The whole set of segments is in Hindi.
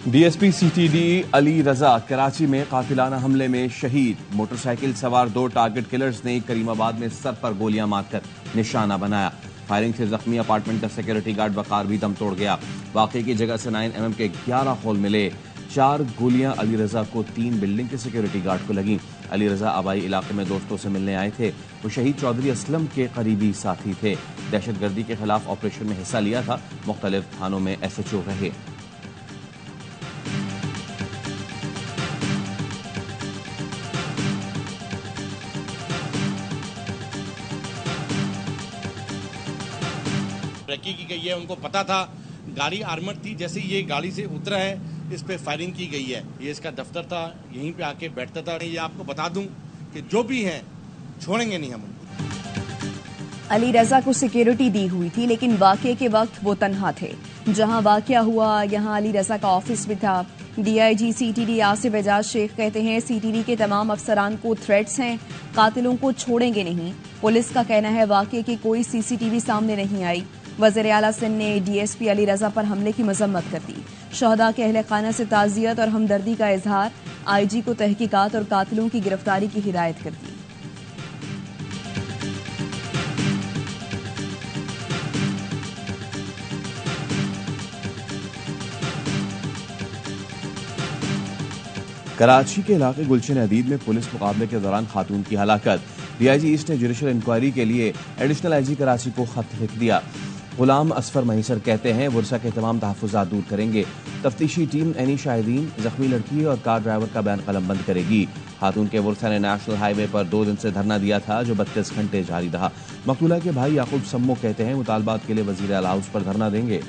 डीएसपी सीटीडी अली रजा कराची में कातिलाना हमले में शहीद। मोटरसाइकिल सवार 2 टारगेट किलर्स ने करीमाबाद में सर पर गोलियां मारकर निशाना बनाया। फायरिंग से जख्मी अपार्टमेंट का सिक्योरिटी गार्ड वकार भी दम तोड़ गया। वाकई की जगह से 9mm के 11 होल मिले। 4 गोलियां अली रजा को 3 बिल्डिंग के सिक्योरिटी गार्ड को लगी। अली रजा आबाई इलाके में दोस्तों से मिलने आए थे। वो शहीद चौधरी असलम के करीबी साथी थे। दहशतगर्दी के खिलाफ ऑपरेशन में हिस्सा लिया था। मुख्तलिफ थानों में SHO रहे। ट्रैकिंग की गई है, उनको पता था गाड़ी आर्मर थी। जैसे ये गाड़ी से उतरा है, इस पे फायरिंग की गई है। ये इसका दफ्तर था, यहीं पे आके बैठता था। ये आपको बता दूं कि जो भी हैं छोड़ेंगे नहीं हम उनको। अली रजा को सिक्योरिटी दी हुई थी, लेकिन वाकये के वक्त वो तन्हा थे। जहां वाकया हुआ यहां अली रजा का ऑफिस भी था। DIG CTD आसिफ एजाज शेख कहते हैं CTD के तमाम अफसरान को थ्रेट्स हैं, कातिलों को छोड़ेंगे नहीं। पुलिस का कहना है वाकये की कोई CCTV सामने नहीं आई। वज़ीर आला सिंध ने DSP अली रजा पर हमले की मजम्मत कर दी। शहदा के अहले खाना से ताज़ियत और हमदर्दी का इजहार। IG को तहकीकात और कातिलों की गिरफ्तारी की हिदायत कर दी। कराची के इलाके गुलशन अदीद में पुलिस मुकाबले के दौरान खातून की हलाकत। DIG ईस्ट ने जुडिशल इंक्वायरी के लिए एडिशनल IG कराची को खत लिख दिया। गुलाम असफर महीसर कहते हैं वर्षा के तमाम तहफ़्फ़ुज़ात दूर करेंगे। तफ्तीशी टीम एनी शाहिदीन, जख्मी लड़की और कार ड्राइवर का बयान कलमबंद करेगी। खातून के वर्षा ने नेशनल हाईवे पर 2 दिन से धरना दिया था, जो 32 घंटे जारी रहा। मकतूला के भाई याकूब सम्मो कहते हैं मुतालबात के लिए वज़ीर आला हाउस पर धरना देंगे।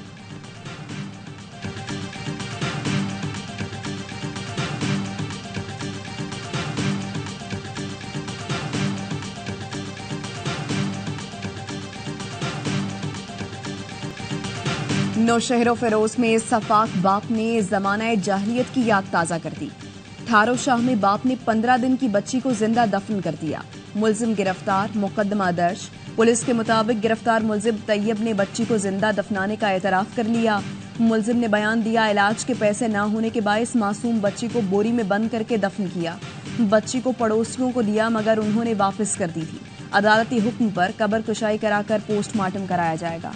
नौशहरो फिरोज में सफाक बाप ने जमाना जाहलियत की याद ताज़ा कर दी। थारो शाह में बाप ने 15 दिन की बच्ची को जिंदा दफन कर दिया। मुलजिम गिरफ्तार, मुकदमा दर्ज। पुलिस के मुताबिक गिरफ्तार मुलजिम तैयब ने बच्ची को जिंदा दफनाने का एतराफ कर लिया। मुलजिम ने बयान दिया इलाज के पैसे न होने के बायस मासूम बच्ची को बोरी में बंद करके दफन किया। बच्ची को पड़ोसियों को दिया मगर उन्होंने वापस कर दी थी। अदालती हुक्म पर कब्र कुशाई कराकर पोस्टमार्टम कराया जाएगा।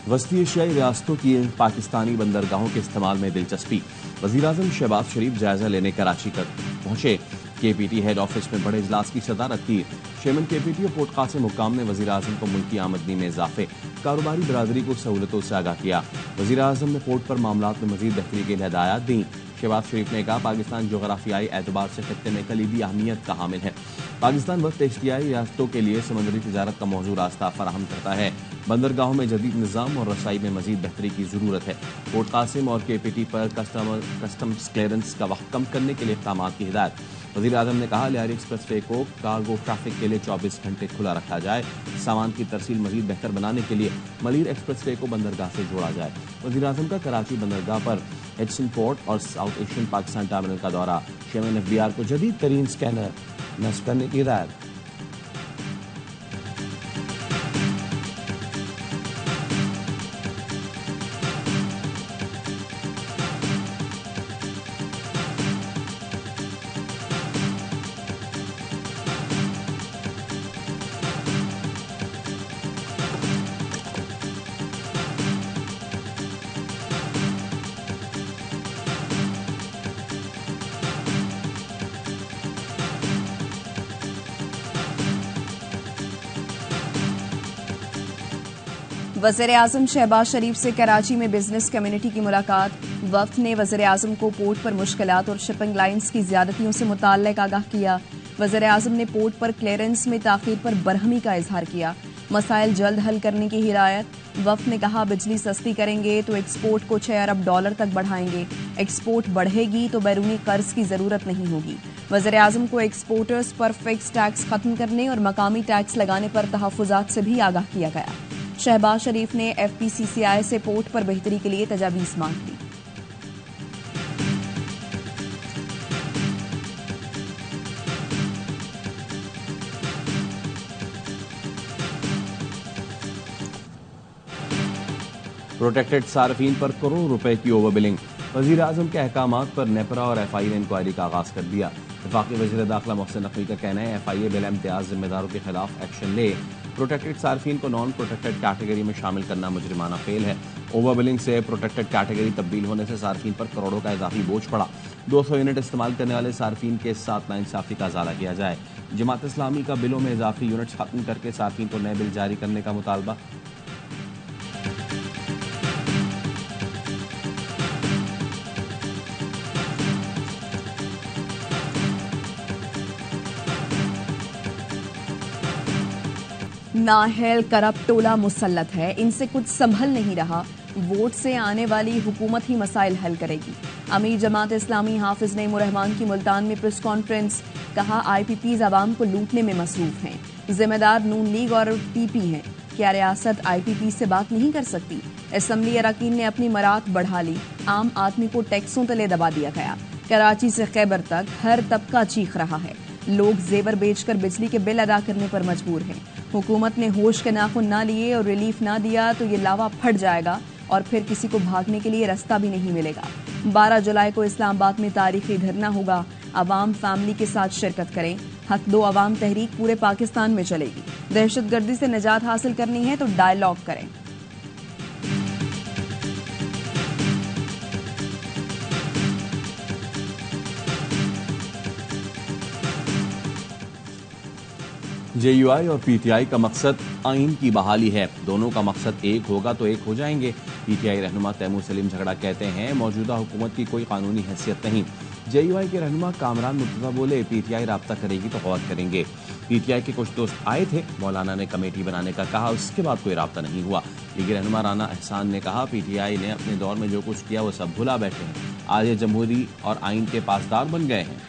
वस्ती एशियाई रियासतों की पाकिस्तानी बंदरगाहों के इस्तेमाल में दिलचस्पी। वज़ीर-ए-आज़म शहबाज शरीफ जायजा लेने कराची पहुंचे। KPT हेड ऑफिस में बड़े इजलास की सदारत की। चेयरमैन KPT और पोर्ट कासिम हुक्काम ने वज़ीर-ए-आज़म को मुल्की आमदनी में इजाफे, कारोबारी बरादरी को सहूलतों से आगाह किया। वज़ीर-ए-आज़म ने पोर्ट पर मामलात में मजीद बेहतरी के लिए हिदायत दी। शहबाज शरीफ ने कहा पाकिस्तान जोग्राफियाई एतबार से खत्ते में कलीदी अहमियत का हामिल है। पाकिस्तान वक्त एशियाई रियासतों के लिए समुद्री तिजारत का मौजूद रास्ता फराहम करता है। बंदरगाहों में जदीद निज़ाम और रसाई में मजीद बेहतरी की ज़रूरत है। पोर्ट कासिम और KPT पर कस्टम्स क्लियरेंस का वक्त कम करने के लिए इक़दाम की हिदायत। वज़ीर-ए-आज़म ने कहा लियारी एक्सप्रेसवे को कार्गो ट्रैफिक के लिए 24 घंटे खुला रखा जाए। सामान की तरसील मजीद बेहतर बनाने के लिए मलीर एक्सप्रेसवे को बंदरगाह से जोड़ा जाए। वज़ीर-ए-आज़म का कराची बंदरगाह पर एचसन पोर्ट और साउथ एशियन पाकिस्तान टर्मिनल का दौरा। चेयरमैन FBR को जदीद तरीन स्कैनर नस्ब करने की हिदायत। वज़ीर-ए-आज़म शहबाज शरीफ से कराची में बिजनेस कम्युनिटी की मुलाकात। वफ्द ने वज़ीर-ए-आज़म को पोर्ट पर मुश्किलात और शिपिंग लाइन्स की ज्यादतियों से मुताल्लिक़ आगाह किया। वज़ीर-ए-आज़म ने पोर्ट पर क्लियरेंस में ताख़ीर पर बरहमी का इजहार किया। मसाइल जल्द हल करने की हिदायत। वफ्द ने कहा बिजली सस्ती करेंगे तो एक्सपोर्ट को $6 अरब तक बढ़ाएंगे। एक्सपोर्ट बढ़ेगी तो बैरूनी कर्ज की जरूरत नहीं होगी। वज़ीर-ए-आज़म को एक्सपोर्टर्स पर फिक्स टैक्स खत्म करने और मकामी टैक्स लगाने पर तहफ़्फ़ुज़ात से भी आगाह किया गया। शहबाज शरीफ ने FPCCI से पोर्ट पर बेहतरी के लिए तजावीज़ मांग ली। प्रोटेक्टेड सार्फिन पर करोड़ों रुपए की ओवर बिलिंग। वजीर आजम के अहकामात पर नेपरा और FIA ने इंक्वायरी का आगाज कर दिया। वफाकी वजीर दाखिला मोहसिन नकवी का कहना है FIA बिला इम्तियाज जिम्मेदारों के खिलाफ एक्शन ले। प्रोटेक्टेड सार्फिन को नॉन प्रोटेक्टेड कैटेगरी में शामिल करना मुजरिमाना फेल है। ओवर बिलिंग से प्रोटेक्टेड कैटेगरी तब्दील होने से सार्फिन पर करोड़ों का इजाफी बोझ पड़ा। 200 यूनिट इस्तेमाल करने वाले सार्फिन के साथ नाइंसाफी का इजाला किया जाए। जमात इस्लामी का बिलों में इजाफी यूनिट्स खत्म करके सार्फिन को नए बिल जारी करने का मुतालबा। नाहल करप्ट टोला मुसल्लत है, इनसे कुछ संभल नहीं रहा। वोट से आने वाली हुकूमत ही मसाइल हल करेगी। अमीर जमात इस्लामी हाफिज नईमुर रहमान की मुल्तान में प्रेस कॉन्फ्रेंस। कहा IPPs आवाम को लूटने में मसरूफ हैं। जिम्मेदार नून लीग और PP हैं। क्या रियासत IPP से बात नहीं कर सकती? असम्बली अरकान ने अपनी मरात बढ़ा ली। आम आदमी को टैक्सों तले दबा दिया गया। कराची से खैबर तक हर तबका चीख रहा है। लोग जेवर बेचकर बिजली के बिल अदा करने पर मजबूर हैं। हुकूमत ने होश के नाखून ना लिए और रिलीफ ना दिया तो ये लावा फट जाएगा और फिर किसी को भागने के लिए रास्ता भी नहीं मिलेगा। 12 जुलाई को इस्लामाबाद में तारीखी धरना होगा। अवाम फैमिली के साथ शिरकत करें। हक दो अवाम तहरीक पूरे पाकिस्तान में चलेगी। दहशतगर्दी से निजात हासिल करनी है तो डायलॉग करें। JUI और PTI का मकसद आइन की बहाली है। दोनों का मकसद एक होगा तो एक हो जाएंगे। PTI रहनुमा तैमूर सलीम झगड़ा कहते हैं मौजूदा हुकूमत की कोई कानूनी हैसियत नहीं। JUI के रहनुमा कामरान मुर्तजा बोले PTI राब्ता करेगी तो गौर करेंगे। PTI के कुछ दोस्त आए थे, मौलाना ने कमेटी बनाने का कहा, उसके बाद कोई राब्ता नहीं हुआ। लीग रहनुमा राना एहसान ने कहा PTI ने अपने दौर में जो कुछ किया वो सब भुला बैठे हैं। आज ये जमहूरी और आइन के पासदार बन गए हैं।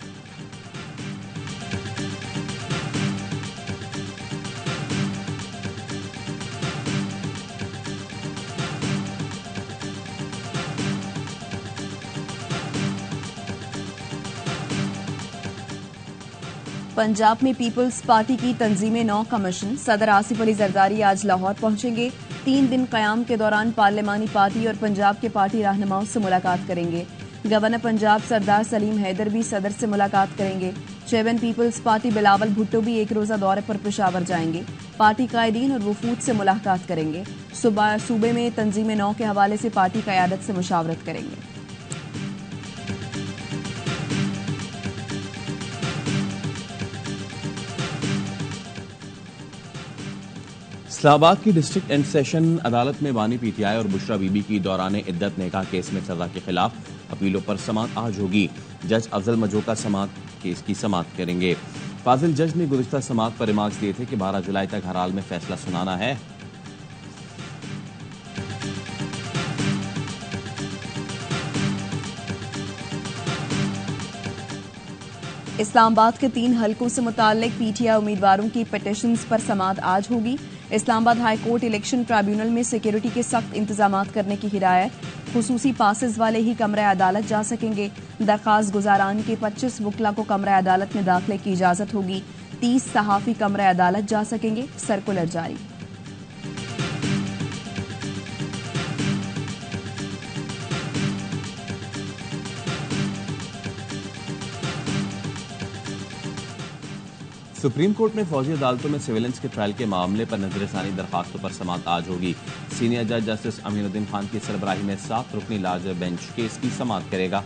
पंजाब में पीपल्स पार्टी की तंजीम 9 का मिशन। सदर आसिफ अली जरदारी आज लाहौर पहुंचेंगे। 3 दिन कयाम के दौरान पार्लिमानी पार्टी और पंजाब के पार्टी रहनुमाओं से मुलाकात करेंगे। गवर्नर पंजाब सरदार सलीम हैदर भी सदर से मुलाकात करेंगे। Chairman Peoples Party Bilawal Bhutto भी एक रोजा दौरे पर पेशावर जाएंगे। पार्टी कायदीन और वफूद से मुलाकात करेंगे। सूबे में तंजीम 9 के हवाले से पार्टी क़यादत से मुशावरत करेंगे। इस्लामाबाद की डिस्ट्रिक्ट एंड सेशन अदालत में बानी PTI और बुशरा बीबी की दौरान इद्दत निकाह केस में सजा के खिलाफ अपीलों पर समाअत आज होगी। जज अफजल मजोका समाअत केस की समाअत करेंगे। फाजिल जज ने गुज़िश्ता समाअत पर रिमार्क्स दिए थे कि 12 जुलाई तक हर हाल में फैसला सुनाना है। इस्लामाबाद के 3 हलकों से मुताल्लिक PTI उम्मीदवारों की पिटीशंस पर समाअत आज होगी। Islamabad high court election tribunal में सिक्योरिटी के सख्त इंतजामात करने की हिदायत। खुसूसी पासेस वाले ही कमरा अदालत जा सकेंगे। दरखास्त गुजारान के 25 वकला को कमरा अदालत में दाखिले की इजाजत होगी। 30 सहाफ़ी कमरा अदालत जा सकेंगे। सर्कुलर जारी। सुप्रीम कोर्ट में फौजी अदालतों में सिविलेंस के ट्रायल के मामले पर नजरसानी दरखास्तों पर समाअत आज होगी। सीनियर जज जस्टिस अमीनुद्दीन खान की सरबराही में 7 रुकनी लार्जर बेंच केस की समाअत करेगा।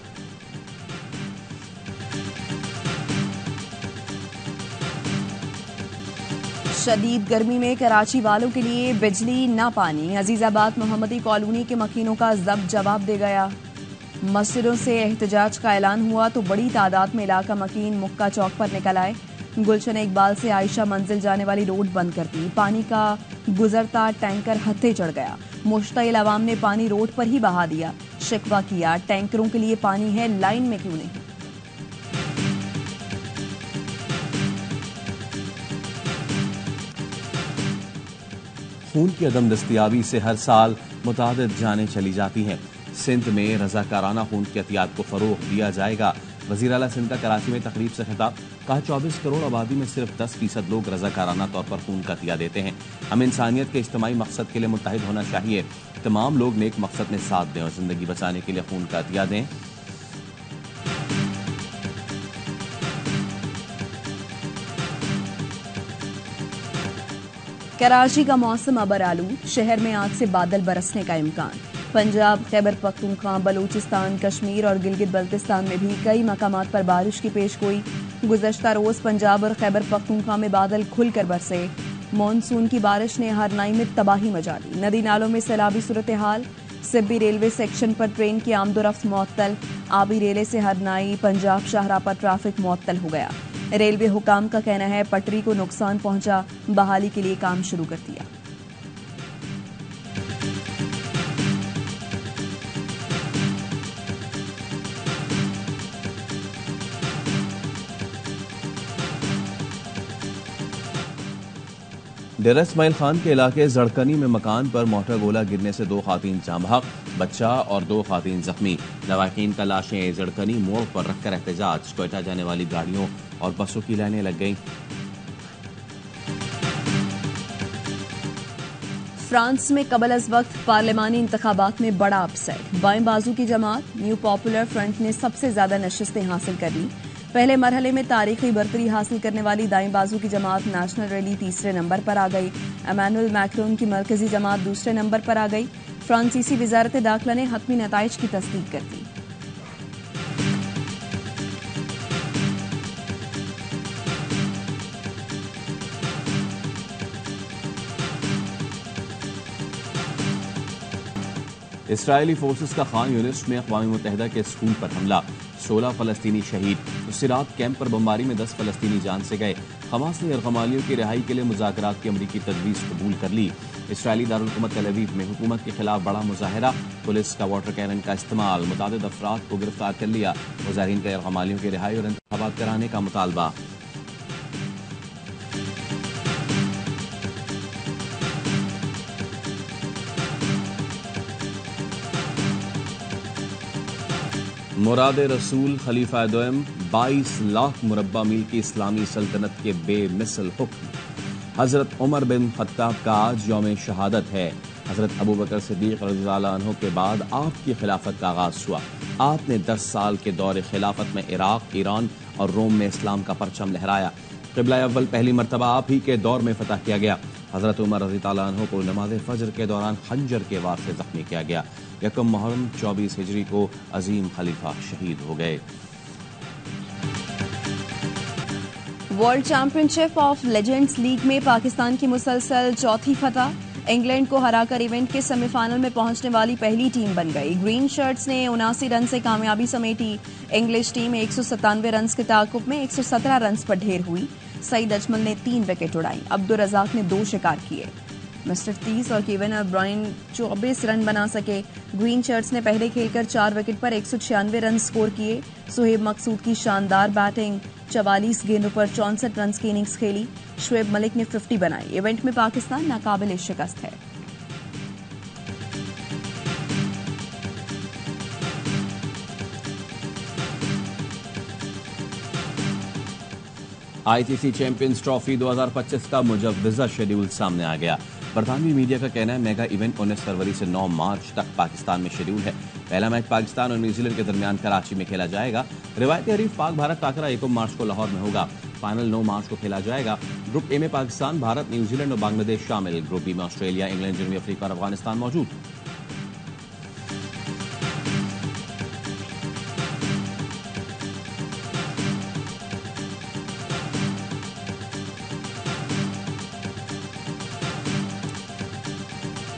शदीद गर्मी में कराची वालों के लिए बिजली ना पानी। अजीजाबाद मोहम्मदी कॉलोनी के मकीनों का जब्त जवाब दे गया। मस्जिदों से एहतजाज का ऐलान हुआ तो बड़ी तादाद में इलाका मकीन मुक्का चौक पर निकल आए। गुलशन इकबाल से आयशा मंजिल जाने वाली रोड बंद कर दी। पानी का गुजरता टैंकर हत्थे चढ़ गया। मुश्ताइल अवाम ने पानी रोड पर ही बहा दिया। शिकवा किया टैंकरों के लिए पानी है, लाइन में क्यों नहीं। खून की अदम दस्तियाबी से हर साल मुतादिद जानें चली जाती हैं। सिंध में रजाकाराना खून की एहतियात को फरोग दिया जाएगा। वज़ीर आला सिंध का कराची में तकरीब से खिताब, कहा 24 करोड़ आबादी में सिर्फ 10% लोग रज़ाकाराना तौर पर खून का तिया देते हैं। हम इंसानियत के इज्तिमाई मकसद के लिए मुत्तहिद होना चाहिए। तमाम लोग नेक मकसद में साथ दें और जिंदगी बचाने के लिए खून का तिया दें। कराची का मौसम अबर आलूद, शहर में आज से बादल बरसने का इम्कान। पंजाब, खैबर पख्तूनख्वा, बलूचिस्तान, कश्मीर और गिलगित बल्तिस्तान में भी कई मकामात पर बारिश की पेशगोई। गुज़श्ता रोज पंजाब और खैबर पख्तूनख्वा में बादल खुलकर बरसे। मानसून की बारिश ने हरनाई में तबाही मचा दी। नदी नालों में सैलाबी सूरत हाल। सिब्बी रेलवे सेक्शन पर ट्रेन की आमदोरफ्त मुअत्तल। आबी रेले से हरनाई पंजाब शाहराह पर ट्रैफिक मुअत्तल हो गया। रेलवे हुकाम का कहना है पटरी को नुकसान पहुंचा, बहाली के लिए काम शुरू कर दिया। डेरा इस्माइल खान के इलाके जड़कनी में मकान पर मोटर गोला गिरने से 2 खातीन जाँ बहक, बच्चा और 2 खातीन जख्मी। लवाकिन का लाशें जड़कनी मोड़ पर रखकर एहतजाज। कोयटा जाने वाली गाड़ियों और बसों की लाइनें लग गईं। फ्रांस में कबल अज वक्त पार्लिमानी इंतखाबात में बड़ा अपसेट। बाएं बाजू की जमात न्यू पॉपुलर फ्रंट ने सबसे ज्यादा नशिस्तें हासिल कर ली। पहले मरहले में तारीखी बरतरी हासिल करने वाली दाएं बाजू की जमात नेशनल रैली तीसरे नंबर पर आ गई। एमानुएल मैक्रोन की मरकजी जमात दूसरे नंबर पर आ गई। फ्रांसीसी वजारत दाखिला ने हतमी नताइज की तस्दीक कर दी। इसराइली फोर्सेस का खान यूनिस में अक़वाम मुत्तहिदा के स्कूल पर हमला, 16 फलस्तीनी शहीद। उसी रात कैंप पर बमबारी में 10 फलस्तीनी जान से गए। हमास ने यरगमालियों की रिहाई के लिए मुज़ाकरात की अमरीकी तजवीज़ कबूल कर ली। इसराइली दारुल हुकूमत तेल अवीव में हुकूमत के खिलाफ बड़ा मुजाहिरा, पुलिस का वाटर कैनन का इस्तेमाल, मुतादिद अफराद को गिरफ्तार कर लिया। मुजाहिरीन का यरगमालियों की रिहाई और इंतखाबात कराने का मुतालबा। मुराद रसूल खलीफा दोयम 22 लाख मुरब्बा मील की इस्लामी सल्तनत के बेमिसल हुक्म। हजरत उमर बिन खत्ताब का आज यौम शहादत है। हजरत अबू बकर सिद्दीक रज़ियल्लाहु अन्हु के बाद आपकी खिलाफत का आगाज हुआ। आपने 10 साल के दौरे खिलाफत में इराक, ईरान और रोम में इस्लाम का परचम लहराया। क़िबला अव्वल पहली मरतबा आप ही के दौर में फतह किया गया। हजरत उमर रज़ियल्लाहु अन्हु को नमाज फजर के दौरान खंजर के वार से जख्मी किया गया। यकम मुहर्रम 24 हिजरी को अजीम खलीफा शहीद हो गए। World championship of legends league में पाकिस्तान की मुसलसल चौथी फतह। इंग्लैंड को हराकर इवेंट के सेमीफाइनल में पहुंचने वाली पहली टीम बन गई। ग्रीन शर्ट्स ने 79 रन से कामयाबी समेटी। इंग्लिश टीम 197 रन के ताकुब में 117 रन पर ढेर हुई। सईद अजमल ने 3 विकेट उड़ाई। अब्दुल रज़ाक ने 2 शिकार किए। मिस्टर 30 और केविन ब्रायन 24 रन बना सके। ग्रीन शर्ट्स ने पहले खेलकर 4 विकेट पर 196 रन स्कोर किए। सुहेब मकसूद की शानदार बैटिंग, 44 गेंदों पर 64 रन की इनिंग्स खेली। शुएब मलिक ने 50 बनाई। इवेंट में पाकिस्तान नाकाबिल शिकस्त है। ICC चैंपियंस ट्रॉफी 2025 का मुजव्वज़ा शेड्यूल सामने आ गया। बरतानवी मीडिया का कहना है मेगा इवेंट 19 फरवरी से 9 मार्च तक पाकिस्तान में शेड्यूल है। पहला मैच पाकिस्तान और न्यूजीलैंड के दरमियान कराची में खेला जाएगा। रिवायती हरीफ पाक भारत टाकरा 1 मार्च को लाहौर में होगा। फाइनल 9 मार्च को खेला जाएगा। ग्रुप ए में पाकिस्तान, भारत, न्यूजीलैंड और बांग्लादेश शामिल। ग्रुप बी में ऑस्ट्रेलिया, इंग्लैंड, जनूबी अफ्रीका और अफगानिस्तान मौजूद।